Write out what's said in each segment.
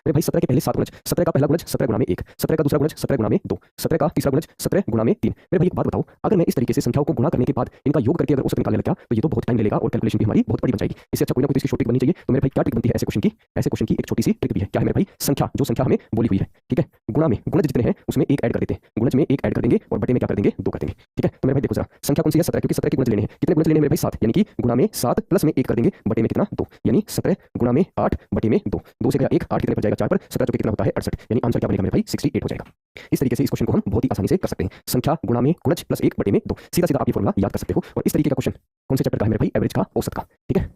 मेरे भाई 17 के पहले 7 गुणज, 17 का पहला गुणज 17 गुणा में 1, 17 का दूसरा गुणज 17 गुणा में 2, 17 का तीसरा गुणज 17 गुणा में 3। मेरे भाई एक बात बताओ, अगर मैं इस तरीके से संख्याओं को गुणा करने के बाद इनका योग करके अगर औसत निकालने लगा तो ये तो बहुत टाइम ले लेगा और कैलकुलेशन भी हमारी बहुत बड़ी बन जाएगी। इससे अच्छा कोई ना कोई इसकी छोटी बननी चाहिए। तो मेरे भाई क्या ट्रिक बनती है ऐसे क्वेश्चन की? ऐसे क्वेश्चन की एक छोटी सी ट्रिक भी है। क्या है मेरे भाई? संख्या, जो संख्या हमें बोली हुई है, ठीक है, गुणा में गुणज जितने हैं उसमें एक ऐड कर देते हैं, गुणज में एक ऐड कर देंगे और बटे में क्या कर देंगे? 2 कर देंगे, ठीक है। तो मेरे भाई देखो जरा, संख्या कौन सी है? 17, क्योंकि 17 के गुणज लेने हैं। कितने गुणज लेने हैं मेरे भाई? 7, यानी कि गुणा में 7 प्लस में 1 कर देंगे, बटे में कितना? 2, यानी 17 गुणा में 8 बटे में 2, 2 से गया 1, 8 कितने पर जाएगा? 4 पर, 17 जो कि कितना होता है? 68, यानी आंसर क्या बनेगा मेरे भाई? 68 हो जाएगा। इस तरीके से इस क्वेश्चन को हम बहुत ही आसानी से कर सकते हैं। संख्या गुणा में गुणज प्लस 1 बटे में 2, सीधा सीधा आप ये फॉर्मूला याद कर सकते हो। और इस तरीके का क्वेश्चन कौन से चैप्टर का है मेरे भाई? एवरेज का, औसत का, ठीक है।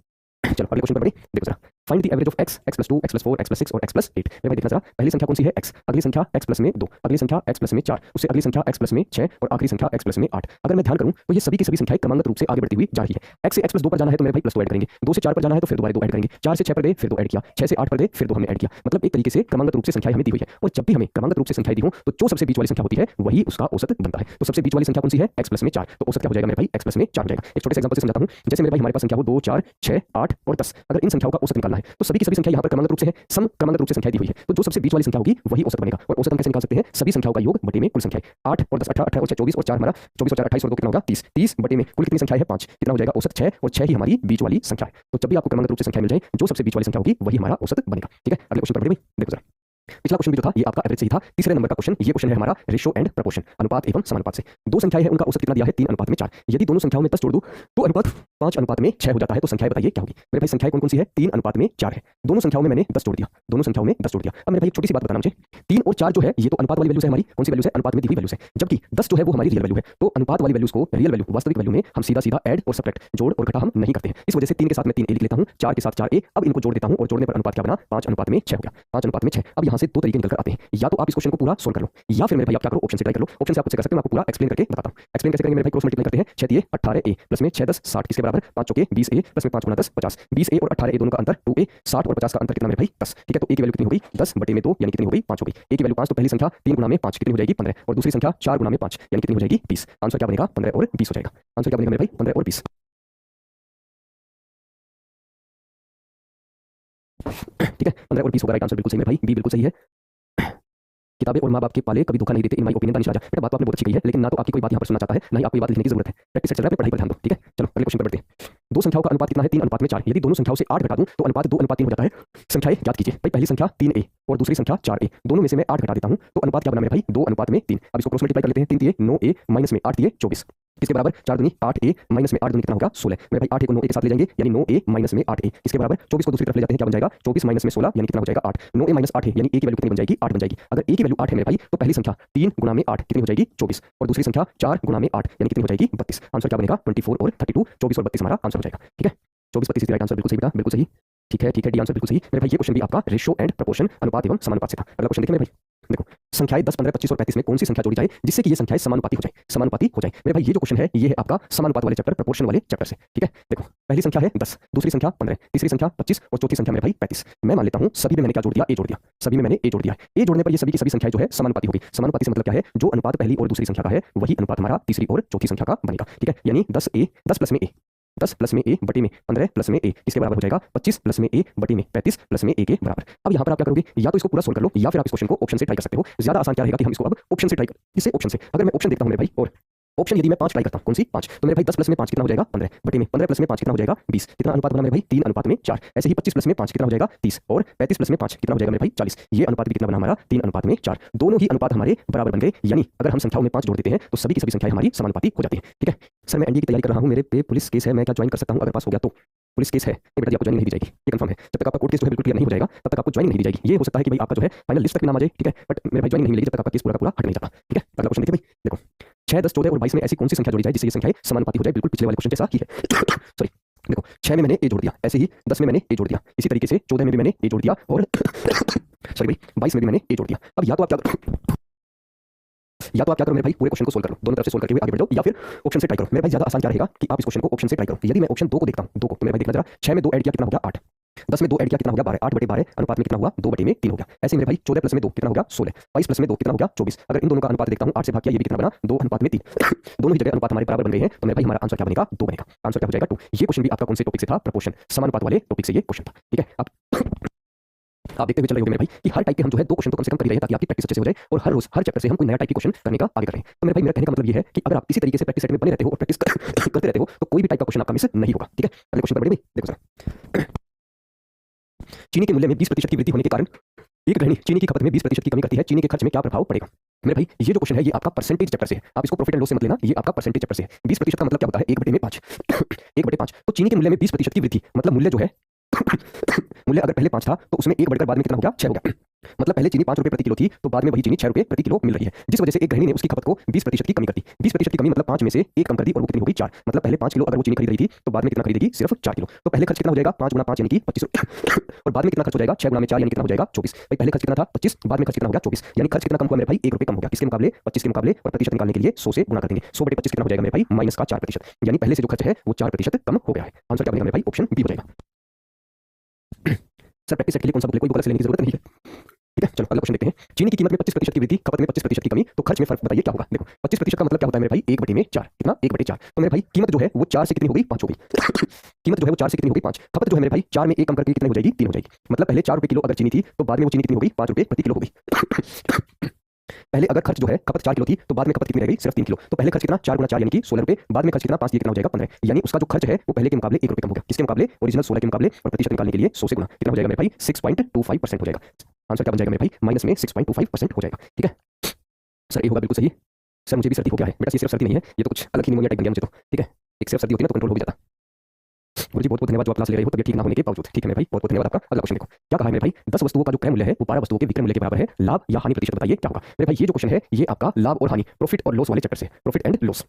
चलो अगले क्वेश्चन पर बढ़े। देखो जरा, find the average of x, x + 2, x + 4, x + 6 और x + 8। मेरे भाई देखना जरा, पहली संख्या कौन सी है? x, अगली संख्या x प्लस में 2, अगली संख्या x प्लस में 4, उससे अगली संख्या x प्लस में 6 और आखिरी संख्या x प्लस में 8। अगर मैं ध्यान करूं तो ये सभी की सभी संख्याएं क्रमागत रूप से आगे बढ़ती हुई जा रही है। x से x + 2 पर जाना है तो मेरे भाई +2 ऐड करेंगे, 2 से 4 पर जाना है तो फिर दोबारा 2 ऐड करेंगे, 4 से 6 पर गए फिर 2 ऐड किया, 6 से 8 पर गए फिर 2 हमने ऐड किया। मतलब एक तरीके से क्रमागत रूप से संख्याएं हमें दी हुई है। और जब भी हमें क्रमागत रूप से संख्याएं दी हो तो जो सबसे बीच वाली संख्या होती है वही उसका औसत बनता है। तो सबसे बीच वाली संख्या कौन सी है? x प्लस में 4, तो औसत क्या हो जाएगा मेरे भाई? x प्लस में 4 हो जाएगा। एक छोटे से एग्जांपल से समझाता हूं। जैसे मेरे भाई हमारे पास संख्या हो 2, 4, 6, 8 और 10। अगर इन संख्याओं का औसत निकालना है तो सभी की सभी संख्या यहाँ पर क्रमागत रूप से है, सम क्रमागत रूप से संख्या दी हुई है। तो जो सबसे बीच वाली संख्या होगी वही औसत बनेगा। और औसत हम कैसे निकाल सकते हैं? सभी संख्याओं का योग बटे में कुल संख्याएं। 8 और 10 18, 18 और 6 24 और 4 हमारा 24 और 4 28 और 2 कितना होगा? 30, 30 बटे में कुल कितनी संख्या है? 5, कितना हो जाएगा? औसत 6, और 6 ही हमारी बीच वाली संख्या है। तो जब भी आपको क्रमागत रूप से संख्या मिल जाए, जो सबसे बीच वाली संख्या होगी वही हमारा औसत बनेगा, ठीक है। अगले क्वेश्चन पर बढ़े। देखो जरा, पिछला क्वेश्चन भी जो था ये आपका एवरेज से ही था। तीसरे नंबर का क्वेश्चन, ये क्वेश्चन है हमारा रेशियो एंड प्रोपोर्शन, अनुपात एवं समानुपात से। दो संख्याएं हैं, उनका औसत कितना दिया है? 3:4। यदि दोनों संख्याओं में 10 जोड़ दूं तो अनुपात 5:6 हो जाता है। तो संख्याएं बताइए क्या होगी मेरे भाई? संख्याएं कौन कौन सी है? 3:4 है। दोनों संख्याओं में मैंने 10 जोड़ दिया, दोनों संख्याओं में 10 जोड़ दिया। अब मेरे भाई एक छोटी सी बात बताना मुझे, 3 और 4 जो है ये तो अनुपात वाली वैल्यूज है हमारी। कौन सी वैल्यूज है? अनुपात में दी हुई वैल्यूज है। जबकि 10 जो है वो हमारी रियल वैल्यू है। तो अनुपात वाली वैल्यूज को रियल वैल्यू, वास्तविक वैल्यू में हम सीधा सीधा ऐड और सब्ट्रैक्ट, जोड़ और घटा हम नहीं करते हैं। इस वजह से 3 के साथ मैं 3a लिख लेता हूं, 4 के साथ 4a। अब इनको जोड़ देता हूं और जोड़ने पर अनुपात क्या बना? 5:6 हो गया, 5:6। अब यहां से दो तरीके निकल कर आते हैं, या तो आप इस क्वेश्चन को पूरा सोल्व कर लो, या फिर मेरे भाई आप क्या करो? ऑप्शन से ट्राई कर लो। ऑप्शन से आप खुद से कर सकते हो, मैं आपको पूरा एक्सप्लेन करके बताता हूं। एक्सप्लेन कैसे करेंगे मेरे भाई? क्रॉस मल्टीप्लाई करते हैं। 6 दिए 18a प्लस में 6 10 60 किसके बराबर? 5 चौके 20a प्लस में 5 गुणा 10 50। 20a और 18a दोनों का अंतर 2a, 60 और 50 का अंतर कितना मेरे भाई? 10, ठीक है। तो a की वैल्यू कितनी होगी? 10 बटे में 2, यानी कितनी हो गई? 5 हो गई। a की वैल्यू 5, तो पहली संख्या 3 गुणा में 5 कितनी हो जाएगी? 15, और दूसरी संख्या 4 गुणा में 5 यानी कितनी हो जाएगी? 20। आंसर क्या बनेगा? 15 और 20 हो जाएगा। आंसर क्या बनेगा मेरे भाई? 15 और 20, ठीक है। 15 और 20 होगा राइट आंसर, बिल्कुल सही मेरे भाई, बी बिल्कुल सही है। किताबें और माँ बाप के पाले कभी धोखा नहीं देते, इन माय ओपिनियन। दानिश राजा, बेटा बात तो आपने बहुत अच्छी कही है, लेकिन ना तो आपकी कोई बात यहाँ पर सुनना चाहता है, ना ही आपको ये बात लिखने की जरूरत है। प्रैक्टिस चल रहा है, पढ़ाई पर ध्यान दो, ठीक है। चलो अगले क्वेश्चन पर बढ़ते हैं। दो संख्याओं का अनुपात कितना है? 3:4। यदि दोनों संख्याओं से 8 घटा दूं तो अनुपात 2:3 हो जाता है। संख्याएं याद कीजिए भाई, पहली संख्या 3a और दूसरी संख्या 4a, दोनों में से मैं 8 घटा देता हूं तो अनुपात क्या बना मेरे भाई? 2:3। अब इसको क्रॉस मल्टीप्लाई कर लेते हैं। 3 दिए 9a माइनस में 8 दिए 24 किसके बराबर? 4 दूनी 8a माइनस में 8 दूनी कितना होगा? 16। मेरे भाई 8a को 9a के साथ ले जाएंगे, यानी 9a माइनस में 8a किसके बराबर? 24 को दूसरी तरफ ले जाते हैं, क्या बन जाएगा? 24 माइनस में 16 यानी कितना हो जाएगा? 8। 9a माइनस 8 है यानी a की वैल्यू कितनी बन जाएगी? 8 बन जाएगी। अगर a की वैल्यू 8 है मेरे भाई तो पहली संख्या 3 गुणा में 8 कितनी हो जाएगी? 24, और दूसरी संख्या 4 गुणा में 8 यानी कितनी हो जाएगी? 32। आंसर क्या बनेगा? 24 और 32, 24 और 32 हमारा आंसर हो जाएगा, ठीक है। 24 32 राइट आंसर, बिल्कुल सही बेटा, बिल्कुल सही, ठीक है ठीक है, डी आंसर बिल्कुल सही मेरे भाई। ये क्वेश्चन भी आपका रेशियो एंड प्रोपोर्शन, अनुपात एवं समानुपात से था। अगला क्वेश्चन देखिए मेरे भाई, देखो संख्याएं 10 15 25 और 35 में कौन सी संख्या जोड़ी जाए जिससे कि ये संख्याएं समानुपाती हो जाए? समानुपाती हो जाए मेरे भाई, ये जो क्वेश्चन है ये है आपका समानुपात वाले चैप्टर, प्रोपोर्शन वाले चैप्टर से, ठीक है। देखो पहली संख्या है 10, दूसरी संख्या 15, तीसरी संख्या 25 और चौथी संख्या मेरे भाई 35। मैं मान लेता हूं सभी में मैंने क्या जोड़ दिया? ए जोड़ दिया। सभी में मैंने ए जोड़ दिया। ए जोड़ने पर ये सभी की सभी संख्याएं जो है समानुपाती होगी। समानुपाती से मतलब क्या है? जो अनुपात पहली और दूसरी संख्या का है वही अनुपात हमारा तीसरी और चौथी संख्या का बनेगा, ठीक है। यानी 10a 10 प्लस में a, 10 प्लस में a बटे में 15 प्लस में a इसके बराबर हो जाएगा 25 प्लस में a बटे में 35 प्लस में a के बराबर। अब यहाँ पर आप क्या करोगे? या तो इसको पूरा सोल्व कर लो, या फिर आप इस क्वेश्चन को ऑप्शन से ट्राई कर सकते हो। ज्यादा आसान क्या रहेगा कि हम इसको अब ऑप्शन से ट्राई कर, इसे ऑप्शन से अगर मैं ऑप्शन देखता हूँ मेरे भाई, और ऑप्शन यदि मैं 5 ट्राई करता हूँ, कौन सी 5? तो मेरे भाई 10 प्लस में 5 कितना हो जाएगा? 15 बटे में 15 प्लस में 5 कितना हो जाएगा? 20। कितना अनुपात बना मेरे भाई? 3:4। ऐसे ही 25 प्लस में 5 कितना हो जाएगा? 30, और 35 प्लस में 5 कितना हो जाएगा मेरे भाई? 40। ये अनुपात भी कितना बना हमारा? 3:4। दोनों ही अनुपात हमारे बराबर बन गए, यानी अगर हम संख्याओं में 5 जोड़ देते हैं तो सभी की सभी संख्याएं हमारी समानुपाती हो जाती है, ठीक है। सर मैं एनडीए की तैयारी कर रहा हूँ, मेरे पे पुलिस केस है, मैं क्या ज्वाइन कर सकता हूँ? अगर पास हो गया तो पुलिस केस है नहीं बेटा जी, आपको ज्वाइनिंग नहीं दी जाएगी, ये कंफर्म है। जब तक आपका कोर्ट केस जो है बिल्कुल क्लियर नहीं हो जाएगा तब तक आपको ज्वाइनिंग नहीं दी जाएगी। ये हो सकता है कि भाई आपका जो है फाइनल लिस्ट तक भी नाम आ जाए, ठीक है, बट मेरे भाई ज्वाइनिंग नहीं मिलेगी जब तक आपका केस पूरा का पूरा हट नहीं जाता, ठीक है। अगला क्वेश्चन देखिए भाई, देखो 6 10 14 और 22 में ऐसी कौन सी संख्या जोड़ी जाए जिससे ये संख्याएं समानुपाती हो जाए? बिल्कुल पिछले वाले क्वेश्चन जैसा ही है। सॉरी, देखो 6 में मैंने ए जोड़ दिया, ऐसे ही 10 में मैंने ए जोड़ दिया, इसी तरीके से 14 में भी मैंने ए जोड़ दिया, और सॉरी भाई 22 में भी मैंने ए जोड़ दिया। अब या तो आप क्या करो मेरे भाई, पूरे क्वेश्चन को सोल्व कर लो, दोनों तरफ से सोल्व करके हुए आगे बढ़ जाओ, या फिर ऑप्शन से ट्राई करो। मेरे भाई ज्यादा आसान क्या रहेगा कि आप इस क्वेश्चन को ऑप्शन से ट्राई करो। यदि मैं ऑप्शन 2 को देखता हूं, 2 को, तो मेरे भाई देखना जरा, 6 में 2 ऐड किया कितना हो गया? 8, 10 में 2 ऐड किया कितना हो गया? 12, 8 बटे 12 अनुपात में कितना हुआ? 2 बटे में 3 हो गया। ऐसे मेरे भाई 14 प्लस में 2 कितना हो गया? 16, 22 प्लस में 2 कितना हो गया? 24। अगर इन दोनों का अनुपात देखता हूं, 8 से भाग किया, ये भी कितना बना? 2:3। दोनों ही जगह अनुपात हमारे बराबर बन गए हैं, तो मेरे भाई हमारा आंसर क्या बनेगा? 2 बनेगा। आंसर क्या हो जाएगा? 2। ये क्वेश्चन भी आपका कौन से टॉपिक से था? प्रोपोर्शन, समानुपात वाले टॉपिक से ये क्वेश्चन था, ठीक है। अब आप देखते हुए चल रहे होंगे मेरे भाई कि हर टाइप के हम जो है 2 क्वेश्चन तो कम से कम कर ही रहे हैं ताकि आपकी प्रैक्टिस अच्छे से हो जाए और हर रोज हर चैप्टर से हम कोई नया टाइप की क्वेश्चन करने का आगे कर रहे हैं। तो मेरे भाई मेरा कहने का मतलब ये है कि अगर आप इसी तरीके से प्रैक्टिस सेट में बने रहते हो और प्रैक्टिस करते रहते हो तो कोई भी टाइप का क्वेश्चन आपका मिस नहीं होगा। ठीक है, अगले क्वेश्चन पर बढ़िए भाई, देखो जरा। चीनी के मूल्य में 20% की वृद्धि होने के कारण एक गृहिणी चीनी की खपत में 20% की कमी करती है, चीनी के खर्च में क्या प्रभाव पड़ेगा? मेरे भाई ये जो क्वेश्चन है ये आपका परसेंटेज चैप्टर से है, आप इसको प्रॉफिट एंड लॉस से मत लेना, ये आपका परसेंटेज चैप्टर से है। 20% का मतलब क्या होता है? 1/5 1/5। तो चीनी के मूल्य में 20% की वृद्धि मतलब मूल्य जो है मूल्य अगर पहले 5 था तो उसमें 1 बढ़कर बाद में कितना हो गया? 6 हो गया। मतलब पहले चीनी 5 रुपए प्रति किलो थी तो बाद में वही चीनी 6 रुपए प्रति किलो मिल रही है, जिस वजह से एक गृहिणी ने उसकी खपत को 20% की कमी कर दी। 20% की कमी मतलब 5 में से 1 कम कर दी और वो कितनी हो गई? 4। मतलब पहले 5 किलो अगर वो चीनी खरीद रही थी तो बाद में कितना खरीदेगी? सिर्फ 4 किलो। तो पहले खर्च कितना हो जाएगा? 5 गुना 5 यानी कि 25 और बाद में कितना खर्च हो जाएगा? 6 गुना में 4 यानी कितना हो जाएगा? 24। भाई पहले खर्च कितना था? 25, बाद में खर्च कितना हो गया? 24। यानी खर्च कितना कम हुआ मेरे भाई? 1 रुपए कम हो गया। किसके मुकाबले? 25 के मुकाबले। और प्रतिशत निकालने के लिए 100 से गुणा कर देंगे। 100/25 कितना हो जाएगा मेरे भाई? माइनस का 4%। यानी पहले से जो खर्च है वो 4% कम हो गया है। आंसर क्या बनेगा मेरे भाई? ऑप्शन बी हो जाएगा। सर प्रैक्टिस सेट के लिए कौन सा बुक ले? कोई बुक अलग से लेने की जरूरत नहीं है। ठीक है, चलो अगला क्वेश्चन देखते हैं। चीनी की कीमत में 25% की वृद्धि, खपत में 25% की कमी, तो खर्च में फर्क बताइए क्या होगा? देखो 25% का मतलब क्या होता है मेरे भाई? 1/4। कितना? 1/4। तो मेरे भाई कीमत जो है वो 4 से कितनी हो गई? 5 हो गई। कीमत जो है वो 4 से कितनी हो गई? 5। खपत जो है मेरे भाई 4 में 1 कम करके कितनी हो जाएगी? 3 हो जाएगी। मतलब पहले 4 रुपए किलो अगर चीनी थी तो बाद में वो चीनी कितनी हो गई? 5 रुपए प्रति किलो हो गई। पहले अगर खर्च जो है खपत 4 किलो थी तो बाद में खपत कितनी रह गई? सिर्फ 3 किलो। तो पहले खर्च कितना? 4 गुना 4 यानी कि 16 रुपए, बाद में खर्च कितना? 5 कितना हो जाएगा? 15। यानी उसका जो खर्च है वो पहले के मुकाबले 1 रुपए कम हो गया। किसके मुकाबले? ओरिजिनल 16 के मुकाबले। और प्रतिशत निकालने के लिए 100 से गुणा कितना हो जाएगा मेरे भाई? 6.25% हो जाएगा। आंसर क्या बन जाएगा मेरे भाई? माइनस में 6.25% हो जाएगा। ठीक है सर, ये होगा बिल्कुल सही। सर मुझे भी सर्दी हो गया है बेटा, ये सिर्फ सर्दी नहीं है, ये तो कुछ अलग ही निमोनिया टाइप बन गया मुझे तो। ठीक है, एक सिर्फ सर्दी होती है ना तो कंट्रोल हो भी जाता। गुरुजी बहुत बहुत धन्यवाद जो आप क्लास ले रहे हो तबियत ठीक ना होने के बावजूद। ठीक है मेरे भाई, बहुत बहुत धन्यवाद आपका। अगला क्वेश्चन देखो, क्या कहा है मेरे भाई? 10 वस्तुओं का जो क्रय मूल्य है वो 12 वस्तुओं के विक्रय मूल्य के बराबर है, लाभ या हानि प्रतिशत बताइए क्या होगा? मेरे भाई ये जो क्वेश्चन है ये आपका लाभ और हानि, प्रॉफिट और लॉस वाले चैप्टर से, प्रॉफिट एंड लॉस।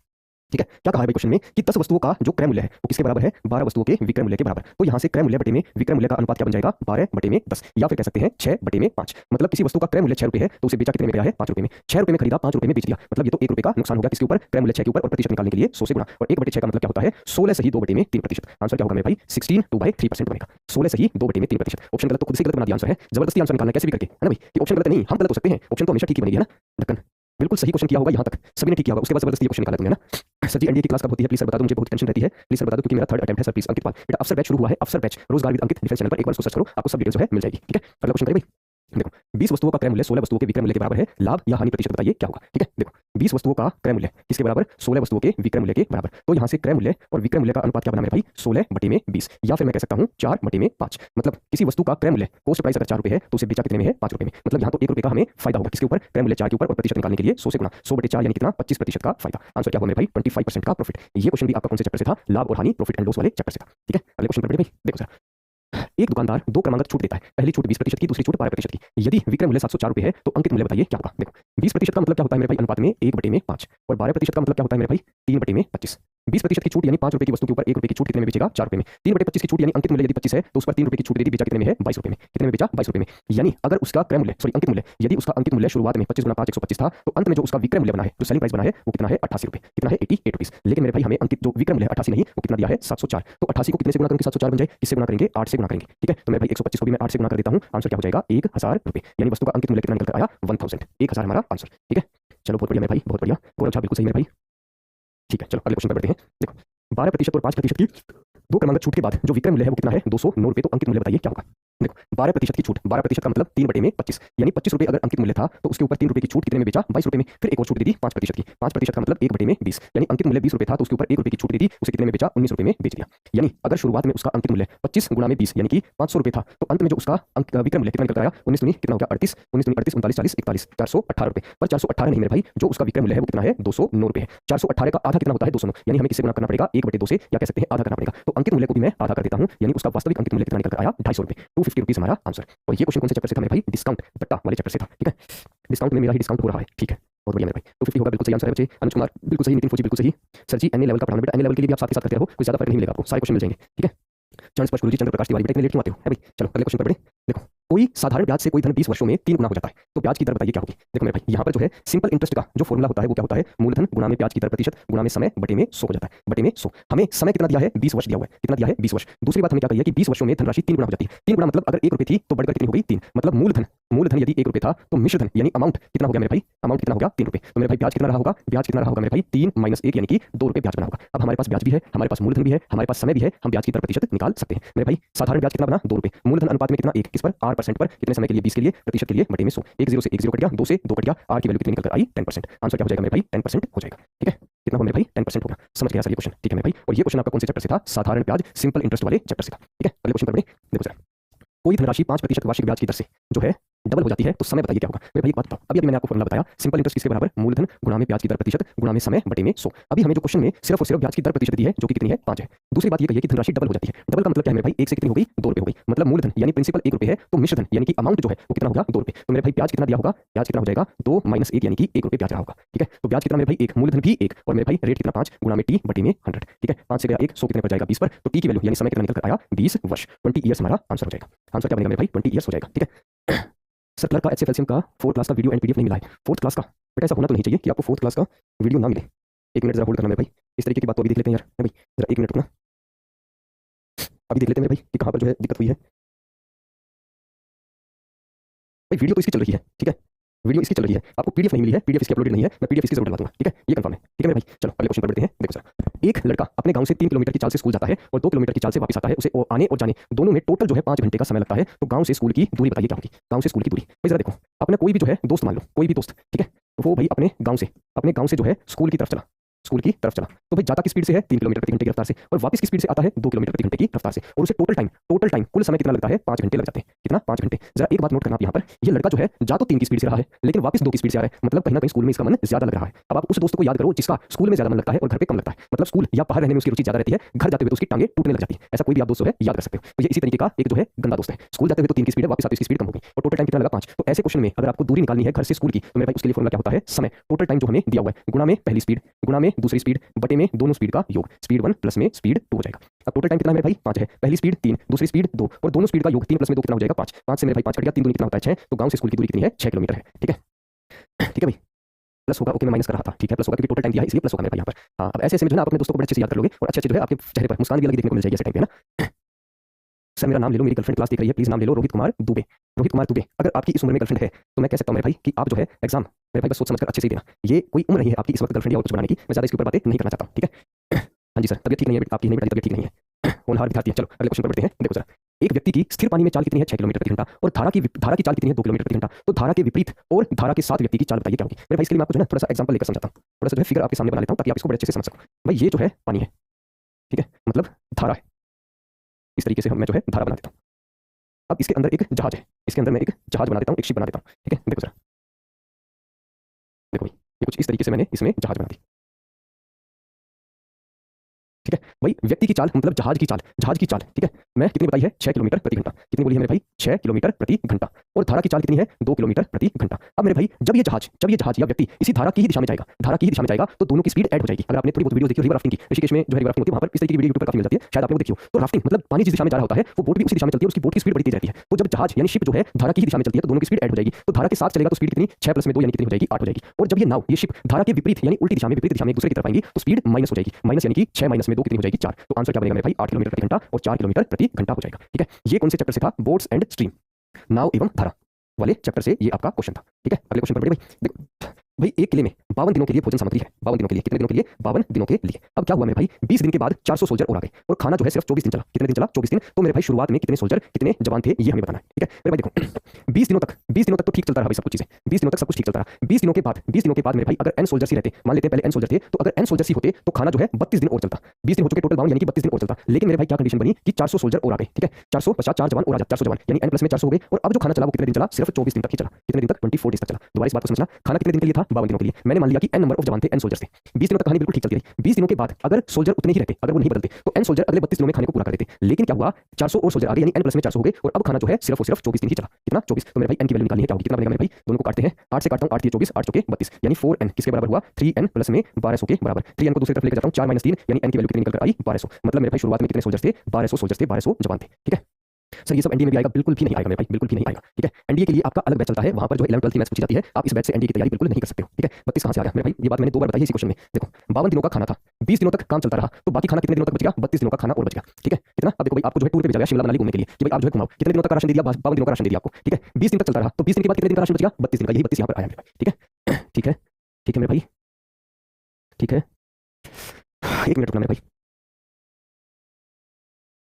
ठीक है, क्या कहा है भाई क्वेश्चन में कि 10 वस्तुओं का जो क्रय मूल्य है वो किसके बराबर है? 12 वस्तुओं के विक्रय मूल्य के बराबर। तो यहाँ से क्रय मूल्य बटे में विक्रय मूल्य का अनुपात क्या बन जाएगा? 12/10, या फिर कह सकते हैं 6/5। मतलब किसी वस्तु का क्रय मूल्य 6 रुपए है तो उसे बेचा कितने में गया है? 5 रुपए में। 6 रुपए में खरीदा, 5 रुपए में बेच दिया, मतलब ये तो 1 रुपए का नुकसान हो गया। किसके ऊपर? क्रय मूल्य 6 के ऊपर। और प्रतिशत निकालने के लिए 100 से गुणा। और 1/6 का मतलब क्या होता है? 16 सही 2/3%। आंसर क्या होगा मेरे भाई? 16 2/3% बनेगा। 16 सही 2/3%। ऑप्शन गलत तो खुद से गलत बना दिया आंसर है, जबरदस्ती आंसर निकालना कैसे भी करके, है ना भाई? कि ऑप्शन गलत नहीं, हम गलत हो सकते हैं, ऑप्शन तो हमेशा ठीक ही बनेगी, है ना? ढक्कन बिल्कुल सही क्वेश्चन किया होगा, यहाँ तक सभी ने ठीक किया होगा, उसके बाद जबरदस्ती क्वेश्चन निकाला तुमने ना। सर जी एनडीए की क्लास कब होती है? प्लीज सर बता दो, मुझे बहुत टेंशन रहती है, प्लीज सर बता दो क्योंकि मेरा 3rd अटेम्प्ट है सर, प्लीज। अंकित पाल बेटा, अफसर बैच शुरू हुआ है, अफसर बैच रोजगार विद अंकित डिफेंस चैनल पर एक बार उसको सर्च करो, आपको सब डिटेल्स जो है मिल जाएगी। ठीक है, अगला क्वेश्चन करें भाई। देखो 20 वस्तुओं का क्रय मूल्य 16 वस्तुओं के विक्रय मूल्य के बराबर है, लाभ या हानि प्रतिशत बताइए क्या होगा? ठीक है, देखो 20 वस्तुओं का क्रय मूल्य किसके बराबर? 16 वस्तुओं के विक्रय मूल्य के बराबर। तो यहाँ से क्रय मूल्य और विक्रय मूल्य का अनुपात क्या बना मेरे भाई? 16/20, या फिर मैं कह सकता हूँ 4/5। मतलब किसी वस्तु का क्रय मूल्य कॉस्ट प्राइस अगर 4 रुपए है तो उसे बेचा कितने में है? 5 रुपए में। मतलब यहाँ तो 1 रुपए का हमें फायदा होगा। किसके ऊपर? क्रय मूल्य 4 के ऊपर। और प्रतिशत निकालने के लिए 100 से गुणा, 100/4 यानी कितना? 25% का फायदा। आंसर क्या होगा मेरे भाई? 25% का प्रॉफिट। ये क्वेश्चन भी आपका कौन से चैप्टर से था? लाभ और हानि, प्रॉफिट एंड लॉस वाले चैप्टर से था। ठीक है, अगले क्वेश्चन पर बढ़िए भाई, देखो सर। एक दुकानदार 2 क्रमागत छूट देता है, पहली छूट 20% की, दूसरी छूट 12% की। यदि विक्रय मूल्य 704 रुपए है तो अंकित मूल्य बताइए क्या होगा? देखो 20% का मतलब क्या होता है मेरे भाई? अनुपात में 1/5। और 12% का मतलब क्या होता है मेरे भाई? 3/25। 20% की छूट यानी 5 रुपए की वस्तु के ऊपर 1 रुपए की छूट कितने में बेचेगा? 4 रुपए में। 3/25 की छूट यानी अंकित मूल्य यदि 25 है तो उस पर 3 रुपए की छूट दे दी, बेचा कितने में है? 22 रुपए में। कितने में बेचा? 22 रुपए में। यानी अगर उसका क्रय मूल्य अंकित मूल्य, यदि उसका अंकित मूल्य शुरुआत में 25 गुना 5 125 था तो अंत में जो उसका विक्रय मूल्य बना है, जो सेलिंग प्राइस बना है वो कितना है? 88 रुपए। कितना है? 88 रुपीस। लेकिन मेरे भाई हमें अंकित जो विक्रय मूल्य 88 नहीं, वो कितना दिया है? 704। तो 88 को कितने से गुणा करेंगे? 704 बन जाए। किससे गुणा करेंगे? 8 से गुणा करेंगे। ठीक है, तो मेरे भाई 125 को भी मैं 8 से गुणा कर देता हूं। आंसर क्या हो जाएगा? 1000 रुपए। यानी वस्तु का अंकित मूल्य कितना निकल कर आया? 1000। 1000 हमारा आंसर। ठीक है, चलो बहुत बढ़िया मेरे भाई, बहुत बढ़िया। गौरव छा बिल्कुल सही मेरे भाई। ठीक है, चलो अगले क्वेश्चन पर बढ़ते हैं। देखो 12% और 5% की 2 क्रमागत छूट के बाद जो विक्रय मूल्य है वो कितना है? 209 रुपए। तो अंकित मूल्य बताइए क्या होगा? देखो 12% की छूट, 12% का मतलब 3/25, यानी 25 रुपए अगर अंकित मूल्य था तो उसके ऊपर 3 रुपए की छूट कितने में बेचा? 22 रुपए में। फिर एक और छूट दे दी 5% की। 5% का मतलब 1/20, यानी अंकित मूल्य 20 रुपए था तो उसके ऊपर 1 रुपए की छूट दे दी, उसे कितने में बेचा? 19 रुपए में बेच दिया। यानी अगर शुरुआत में उसका अंकित मूल्य 25 गुणा में 20 यानी कि 500 रुपए था तो अंत में जो उसका विक्रय मूल्य कितना निकल आया? 19 दूनी कितना हो गया? 38, 19 दूनी 38, 39, 40, 41, 418 रुपए। पर 418 नहीं मेरे भाई, जो उसका विक्रय मूल्य है वो कितना है? 209 रुपए है। 418 का आधा कितना होता है? 209, यानी हमें किससे गुणा करना पड़ेगा? 1/2 से, या कह सकते हैं आधा करना पड़ेगा। तो अंकित मूल्य को भी मैं आधा कर देता हूं, यानी उसका वास्तविक अंकित मूल्य कितना निकल कर आया? 250 रुपए। 250 रुपीस हमारा आंसर। और ये क्वेश्चन कौन से चैप्टर से था मेरे भाई? डिस्काउंट बट्टा वाले चैप्टर से था। ठीक है, डिस्काउंट में मेरा ही डिस्काउंट हो रहा है। ठीक है, बहुत बढ़िया मेरे भाई। 250 होगा, बिल्कुल सही आंसर है बच्चे। अनुज कुमार बिल्कुल सही, नितिन फौजी बिल्कुल सही। सर जी एनए लेवल का पढ़ाना बेटा, एनए लेवल के लिए भी आप साथ के साथ करते रहो, कोई ज्यादा फर्क नहीं मिलेगा आपको, सारे क्वेश्चन मिल जाएंगे। ठीक है, चरण स्पर्श गुरुजी, चंद्र प्रकाश तिवारी बेटा, इतने लेट क्यों आते हो? है भाई, चलो अगले क्वेश्चन पर बढ़े। देखो कोई साधारण ब्याज से कोई धन 20 वर्षों में 3 गुना हो जाता है तो ब्याज की दर बताइए क्या होगी? देखो मेरे भाई यहाँ पर जो है सिंपल इंटरेस्ट का जो फॉर्मूला होता है वो क्या होता है? मूलधन गुणा में ब्याज की दर प्रतिशत गुणा में समय बटे में 100 हो जाता है। बटे में 100। हमें समय कितना दिया है? 20 वर्ष दिया हुआ है। कितना दिया है? 20 वर्ष। दूसरी बात हमें क्या कही है कि 20 वर्षों में धनराशि 3 गुना हो जाती है। 3 गुना मतलब अगर 1 रुपए थी तो बढ़कर कितनी हो गई? 3। मतलब मूलधन मूलधन यदि 1 रुपये था तो मिश्रधन यानी अमाउंट कितना हो गया मेरे भाई? अमाउंट कितना हो गया? 3 रुपये। तो मेरे भाई ब्याज कितना रहा होगा? ब्याज कितना रहा होगा मेरे भाई? 3 - 1 यानी कि 2 रुपये ब्याज बना होगा। अब हमारे पास ब्याज भी है, हमारे पास मूलधन भी है, हमारे पास समय भी है, हम ब्याज की दर प्रतिशत निकाल सकते हैं। मेरे भाई साधारण ब्याज कितना बना? 2 रुपये। मूलधन अनुपात में कितना? 1 किस पर? R% पर। कितने समय के लिए? 20 के लिए। प्रतिशत के लिए बटे में 100। 1 0 से 1 0 कट गया, 2 से 2 कट गया, R की वैल्यू कितनी निकल कर आई? 10%। आंसर क्या हो जाएगा मेरे भाई? 10% हो जाएगा। ठीक है, कितना हो मेरे भाई? 10% होगा। समझ गया सर ये क्वेश्चन? ठीक है मेरे भाई। और ये क्वेश्चन आपका कौन से चैप्टर से था? साधारण ब्याज सिंपल इंटरेस्ट वाले चैप्टर से था। ठीक है, अगले क्वेश्चन पर बढ़े। देखो सर, कोई धनराशि 5% वार्षिक ब्याज की दर से जो है डबल हो जाती है तो समय बताइए क्या होगा? मेरे भाई एक बात बताओ, अभी मैंने आपको फॉर्मूला बताया, सिंपल इंटरेस्ट किसके बराबर? मूलधन गुणा में ब्याज की दर प्रतिशत गुणा में समय बटे में 100। अभी हमें जो क्वेश्चन में सिर्फ और सिर्फ ब्याज की दर प्रतिशत दी है जो कि कितनी है? 5 है। दूसरी बात ये कही है कि धनराशि डबल हो जाती है। डबल का मतलब क्या है मेरे भाई? 1 से कितनी हो गई? 2 रुपये हो गई। मतलब मूलधन यानी प्रिंसिपल 1 रुपये है तो मिश्रधन यानी कि अमाउंट जो है वो कितना होगा? 2 रुपये। तो मेरे भाई ब्याज कितना दिया होगा? ब्याज कितना हो जाएगा? 2 - 1 यानी कि 1 रुपये ब्याज रहा होगा। ठीक है, तो ब्याज कितना मेरे भाई? 1, मूलधन भी 1 और मेरे भाई रेट कितना? 5 गुणा में टी बटे में 100। ठीक है, 5 से गया 1, 100 कितने पर जाएगा? 20 पर। तो टी की वैल्यू यानी समय कितना निकल कर आया? 20 वर्ष। 20 ईयर्स हमारा आंसर हो जाएगा। आंसर क्या बनेगा मेरे भाई? 20 ईयर्स हो जाएगा। ठीक है सर, क्लर्क का एचएफ एलसीएम का 4th क्लास का वीडियो एंड पीडीएफ नहीं मिला है। 4th क्लास का बेटा ऐसा होना तो नहीं चाहिए कि आपको 4th क्लास का वीडियो ना मिले। एक मिनट जरा होल्ड करना मेरे भाई, इस तरीके की बात तो अभी देख लेते हैं यार। भाई जरा एक मिनट रुकना, अभी देख लेते हैं मेरे भाई कि कहाँ पर जो है दिक्कत हुई है। भाई वीडियो तो इसकी चल रही है, ठीक है, वीडियो इसकी चल रही है, आपको पीडीएफ नहीं मिली है, पीडीएफ इसकी अपलोडेड नहीं है, मैं पीडीएफ इसकी जरूर डलवा दूंगा। ठीक है, ये कंफर्म है। ठीक है मेरे भाई, चलो अगले क्वेश्चन पर बढ़ते हैं। देखो सर, एक लड़का अपने गांव से 3 किलोमीटर की चाल से स्कूल जाता है और 2 किलोमीटर की चाल से वापस आता है। उसे आने और जाने दोनों में टोटल जो है 5 घंटे का समय लगता है। तो गांव से स्कूल की दूरी बताइए क्या होगी? गांव से स्कूल की दूरी भाई जरा देखो, अपना कोई भी जो है दोस्त मान लो, कोई भी दोस्त, ठीक है, वो भाई अपने गांव से जो है स्कूल की तरफ चला, स्कूल की तरफ चला, तो भाई जाता की स्पीड से है 3 किलोमीटर प्रति घंटे की रफ्तार से और वापस की स्पीड से आता है 2 किलोमीटर प्रति घंटे की रफ्तार से और उसे टोटल टाइम कुल समय कितना लगता है? 5 घंटे लग जाते हैं। कितना? 5 घंटे। जरा एक बात नोट करना आप यहाँ पर, ये लड़का जो है जा तो 3 की स्पीड से रहा है लेकिन वापस 2 की स्पीड से आ रहा है, मतलब कहीं ना कहीं स्कूल में इसका मन ज्यादा लग रहा है। अब आप उस दोस्त को याद करो जिसका स्कूल में ज्यादा मन लगता है और घर पे कम लगता है, मतलब स्कूल या बाहर रहने में उसकी रुचि ज्यादा रहती है, घर जाते हुए तो उसकी टांगे टूटने लग जाती है। ऐसा कोई भी आप दोस्त जो है याद रख सकते हो। तो ये इसी तरीके का एक जो है गंदा दोस्त है, स्कूल जाते हुए तो 3 की स्पीड है, वापस आते हुए इसकी स्पीड कम होगी और टोटल टाइम कितना लगा? 5। तो ऐसे क्वेश्चन में अगर आपको दूरी निकालनी है घर से स्कूल की तो मेरे भाई उसके लिए फॉर्मूला क्या होता है? समय, टोटल टाइम जो हमें दिया हुआ है गुणा में पहली स्पीड गुणा में दूसरी स्पीड बटे में दोनों स्पीड का योग, स्पीड 1 प्लस में स्पीड 2 हो जाएगा। अब टोटल टाइम कितना है मेरे भाई? 5 है। पहली स्पीड 3, दूसरी स्पीड 2 और दोनों स्पीड का योग 3 प्लस में 2 कितना हो जाएगा? 5। 5 से मेरे भाई 5 कट गया, 3 दूनी कितना होता है? 6। तो गांव से स्कूल की दूरी कितनी है? 6 किलोमीटर है। ठीक है, ठीक है भाई, प्लस होगा, ओके मैं माइनस कर रहा था, ठीक है प्लस होगा क्योंकि टोटल टाइम दिया है इसलिए प्लस होगा मेरे भाई यहाँ पर। हाँ, अब ऐसे ऐसे में जो है ना आप अपने दोस्तों को बड़े अच्छे से याद कर लोगे और अच्छे अच्छे जो है आपके चेहरे पर मुस्कान भी अलग देखने को मिल जाएगी ऐसे टाइम पे ना। सर मेरा नाम ले लो, मेरी गर्लफ्रेंड क्लास देख रही है, प्लीज नाम ले लो, रोहित कुमार दुबे। रोहित कुमार दुबे, अगर आपकी इस उम्र में गर्लफ्रेंड है तो मैं कह सकता हूँ मेरे भाई कि आप जो है एग्जाम मेरे भाई बस सोच समझकर अच्छे से देना। ये कोई उम्र नहीं है आपकी इस वक्त गर्लफ्रेंड या और कुछ बनाने की, मैं ज्यादा इसके ऊपर बातें नहीं करना चाहता हूँ। ठीक है हाँ जी सर, तबियत ठीक नहीं है आपकी? नहीं बेटा तबियत ठीक नहीं है, होनहार विद्यार्थी है। चलो अगले क्वेश्चन पर बढ़ते हैं। देखो सर, एक व्यक्ति की स्थिर पानी में चाल कितनी है? 6 किलोमीटर प्रति घंटा और धारा की चाल कितनी है? 2 किलोमीटर प्रति घंटा। तो धारा के विपरीत और धारा के साथ व्यक्ति की चाल बताइए क्या होगी? मेरे भाई इसके लिए मैं आपको जो है थोड़ा सा एग्जांपल लेकर समझाता हूँ, थोड़ा सा जो है फिगर आपके सामने बना लेता हूँ ताकि आप इसको बड़े अच्छे से समझ सको। भाई ये जो है पानी है, ठीक है, मतलब धारा है, इस तरीके से मैं जो है धारा बना देता हूँ। अब इसके अंदर एक जहाज है, इसके अंदर मैं एक जहाज बना देता हूँ, एक शिप बना देता हूँ। ठीक है, देखो सर, देखो भाई ये कुछ इस तरीके से मैंने इसमें जहाज बना दी। ठीक है भाई, व्यक्ति की चाल मतलब जहाज की चाल, ठीक है, मैं कितनी बताई है? 6 किलोमीटर प्रति घंटा। कितनी बोली है मेरे भाई? 6 किलोमीटर प्रति घंटा। और धारा की चाल कितनी है? 2 किलोमीटर प्रति घंटा। अब मेरे भाई जब ये जहाज या व्यक्ति इसी धारा की ही दिशा में जाएगा, तो दोनों की स्पीड ऐड हो जाएगी। अगर आपने थोड़ी बहुत वीडियो देखी हो रिवर राफ्टिंग की, ऋषिकेश में जो है रिवर राफ्टिंग होती है, वहां पर इस तरीके की वीडियो यूट्यूब पर काफी मिल जाती है, शायद आपने वो देखी हो। तो राफ्टिंग मतलब पानी जिस दिशा में जा रहा होता है वो बोट भी उसी दिशा में चलती है, उसकी बोट की स्पीड बढ़ती रहती है। तो जब जहाज यानी शिप जो है धारा की ही दिशा में चलती है तो दोनों की स्पीड ऐड हो जाएगी। तो धारा के साथ चलेगा तो स्पीड कितनी? 6 प्लस में 2 यानी कितनी हो जाएगी? 8 हो जाएगी। और जब ये नाव ये शिप धारा के विपरीत यानी उल्टी दिशा में एक दूसरे की तरफ आएंगी तो स्पीड माइनस हो जाएगी। माइनस यानी कि 6 माइनस में 2 कितनी हो जाएगी? 4। तो आंसर क्या बनेगा मेरे भाई? 8 किलोमीटर प्रति घंटा और 4 किलोमीटर प्रति घंटा हो जाएगा। ठीक है, ये कौन से चैप्टर से था? बोट्स एंड स्ट्रीम, नाव एवं धारा वाले चैप्टर से ये आपका क्वेश्चन था। ठीक है, अगले क्वेश्चन पर बढ़े भाई। देखो भाई, एक किले में 52 दिनों के लिए भोजन सामग्री है। 52 दिनों के लिए, कितने दिनों के लिए? 52 दिनों के लिए। अब क्या हुआ मेरे भाई? 20 दिन के बाद 400 सोल्जर और आ गए और खाना जो है सिर्फ 24 दिन चला। कितने दिन चला? 24 दिन। तो मेरे भाई शुरुआत में कितने सोल्जर कितने जवान थे ये हमें बताना है। ठीक है मेरे भाई, देखो 20 दिनों तक तो ठीक चलता रहा भाई, सब कुछ चीजें 20 दिनों तक सब कुछ ठीक चलता रहा। 20 दिनों के बाद मेरे भाई अगर n सोल्जर्स ही रहते, मान लेते हैं पहले n सोल्जर थे, तो अगर n सोल्जर्स ही होते तो खाना जो है 32 दिन और चलता। 20 दिन हो चुके टोटल बाउंड यानी कि 32 दिन और चलता। लेकिन मेरे भाई क्या कंडीशन बनी कि 400 सोल्जर और आ गए। ठीक है, 450 4 जवान और आ जाते, 400 जवान यानी n प्लस में 400 हो गए। और अब जो खाना चला वो कितने दिन चला? सिर्फ 24 दिन तक ही चला। कितने दिन तक? 24 डेज तक चला। दोबारा इस बात को समझना, खाना कितने दिन के लिए था? 52 दिनों के लिए। मैंने मान लिया कि n नंबर ऑफ जवान थे, n सोल्जर्स थे। 20 दिनों तक कहानी बिल्कुल ठीक चलती रही। 20 दिनों के बाद अगर सोल्जर उतने ही रहते, अगर वो नहीं बदलते, तो n सोल्जर अगले 32 दिनों में खाने को पूरा कर देते। लेकिन क्या हुआ? 400 और सोल्जर आ गए यानी n प्लस में 400 हो गए और अब खाना जो है सिर्फ और सिर्फ 24 दिन ही चला। कितना? 24। तो मेरे भाई n की वैल्यू निकालनी है, क्या होगी? कितना बनेगा मेरे भाई? दोनों को काटते हैं, 8 से काटता हूं, 8 3 24, 8 चौके 32 यानी 4n किसके बराबर हुआ? 3n प्लस में 1200 के बराबर। 3n को दूसरी तरफ लेकर जाता हूं, 4 - 3 यानी n की वैल्यू कितनी निकल कर आई? 1200। मतलब मेरे भाई शुरुआत में कितने सोल्जर्स थे? 1200 सोल्जर्स थे, 1200 जवान थे। ठीक है, सर ये सब एनडीए में भी आएगा? बिल्कुल भी नहीं आएगा मेरे भाई, बिल्कुल भी नहीं आएगा। ठीक है, एनडीए के लिए आपका अलग बैच चलता है, वहां पर जो है 11 12 की मैथ्स पूछी जाती है। आप इस बैच से एनडीए की तैयारी बिल्कुल नहीं कर सकते हो। ठीक है, 32 कहां से आ गया मेरे भाई? ये बात मैंने 2 बार बताई है इसी क्वेश्चन में। देखो 52 दिनों का खाना था, 20 दिनों तक काम चलता रहा, तो बाकी खाना कितने दिनों तक बच गया? 32 दिनों का खाना और बच गया। ठीक है, कितना? अब देखो भाई, आपको जो है टूर पे भेजा गया शिमला मनाली घूमने के लिए कि भाई आप जो है घुमाओ, कितने दिनों तक का राशन दे दिया? 52 दिनों का राशन दे दिया आपको। ठीक है, 20 दिन तक चलता रहा, तो 20 दिन के बाद कितने दिन का राशन बच गया? 32 दिन का। यही 32 यहां पर आया मेरे भाई। ठीक है, ठीक है, ठीक है मेरे भाई, ठीक है। 1 मिनट रुकना मेरे भाई।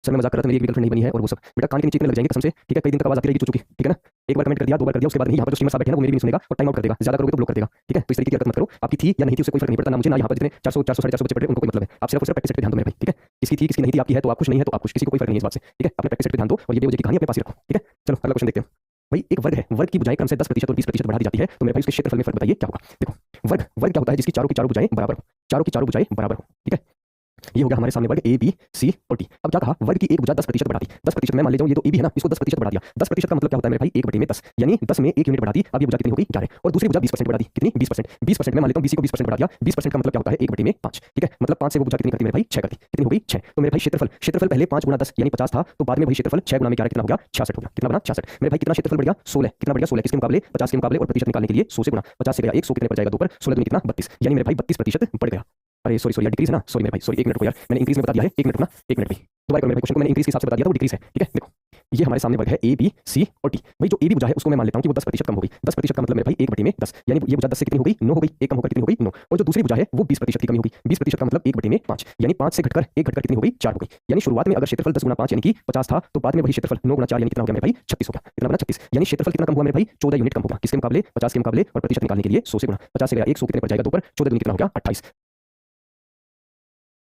सर मैं मजाक कर रहा था, मेरी एक भी गर्लफ्रेंड नहीं बनी है और वो सब। बेटा कान के नीचे इतने लग जाएंगे कसम से। ठीक है, कई दिन तक आवाज आती रहेगी चुचू की। ठीक है ना, एक बार कमेंट कर दिया, 2 बार कर दिया, उसके बाद नहीं, यहाँ पर जो स्ट्रीमर साहब बैठे हैं ना, वो मेरी भी नहीं सुनेगा और टाइम आउट कर देगा। ज्यादा करोगे तो ब्लॉक कर देगा। ठीक है, तो इस तरीके की हरकत मत करो। आपकी थी या नहीं थी उससे कोई फर्क नहीं पड़ता, ना मुझे ना यहाँ पर जितने 400 400 450 बच्चे पढ़ रहे हैं उनको कोई मतलब है। आप सिर्फ और सिर्फ प्रैक्टिस पे ध्यान दो मेरे भाई। ठीक है, किसकी थी किसकी नहीं थी, आपकी है तो आप खुश, नहीं है तो आप खुश, किसी को कोई फर्क नहीं है इस बात से। ठीक है, अपने प्रैक्टिस पे ध्यान दो और ये बेवजह की कहानी अपने पास ही रखो। ठीक है, चलो अगला क्वेश्चन देखते हैं। भाई एक वर्ग है, वर्ग की भुजाएं क्रम से 10% और 20% बढ़ा दी जाती है, तो मेरे भाई उसके क्षेत्रफल में फर्क बताइए क्या होगा? देखो वर्ग वर्ग क्या होता है? जिसकी चारों की चारों भुजाएं बराबर हो, चारों की चारों भुजाएं बराबर हो। ठीक है, ये हो गया हमारे सामने वर्ग ए बी सी और डी। अब क्या कहा? वर्ग की एक भुजा 10% बढ़ा दी। 10% मैं मान लेता हूं ये तो ए बी है ना, इसको 10% बढ़ा दिया। 10% का मतलब क्या होता है मेरे भाई? 1/10, यानी 10 में 1 यूनिट बढ़ा दी। अब ये भुजा कितनी हो गई? 11। और दूसरी भुजा 20% बढ़ा दी। कितनी? 20%। 20% में मान लेता हूं बीसी को 20% बढ़ा दिया। 20% का मतलब क्या होता है? 1/5। ठीक है, मतलब 5 से वो भुजा कितनी करती मेरे भाई? 6 करती। कितनी हो गई? 6। तो मेरे भाई क्षेत्रफल पहले 5 गुना 10 यानी 50 था, तो बाद में भाई क्षेत्रफल 6 गुना में 11 कितना हो गया? 66 हो गया। कितना बना? 66। मेरे भाई कितना क्षेत्रफल बढ़ गया? 16। कितना बढ़ गया? 16 किसके मुकाबले? 50 के मुकाबले। और प्रतिशत निकालने के लिए 100 से गुणा। 50 से गया 100 कितने पर जाएगा? 2 पर। 16 दूनी कितना? 32, यानी मेरे भाई 32% बढ़ गया। अरे सॉरी यार, डिक्रीज है ना, सॉरी मेरे भाई, सॉरी 1 मिनट को यार, मैंने इंक्रीज में बता दिया है। 1 मिनट रुकना, 1 मिनट भाई, दोबारा करो मेरे क्वेश्चन को। मैंने इंक्रीज के हिसाब से बता दिया था, वो डिक्रीज है। ठीक है, देखो ये हमारे सामने वर्ग है ए बी सी और डी। भाई जो ए बी भुजा है उसको मैं मान लेता हूं कि वो 10% कम हो गई। 10% का मतलब मेरे भाई 1/10, यानी ये भुजा 10 से कितनी हो गई? 9 हो गई। 1 कम होकर कितनी हो गई? 9। और जो दूसरी भुजा है वो 20% की कमी हो गई। 20% का मतलब 1/5, यानी 5 से घटकर 1 घटकर कितनी हो गई? 4 हो गई। यानी शुरुआत में अगर क्षेत्रफल 10 गुना 5 यानी कि 50 था, तो बाद में वही क्षेत्रफल 9 गुना 4 यानी कितना हो गया मेरे भाई? 36 हो गया। कितना बना? 36। यानी क्षेत्रफल कितना कम हुआ मेरे भाई? 14 यूनिट कम होगा। किसके मुकाबले? 50 के मुकाबले। और प्रतिशत निकालने के लिए 100 से गुणा। 50 से गया 100 कितने पर जाएगा? 2 पर। 14 दूनी कितना हो गया? 28।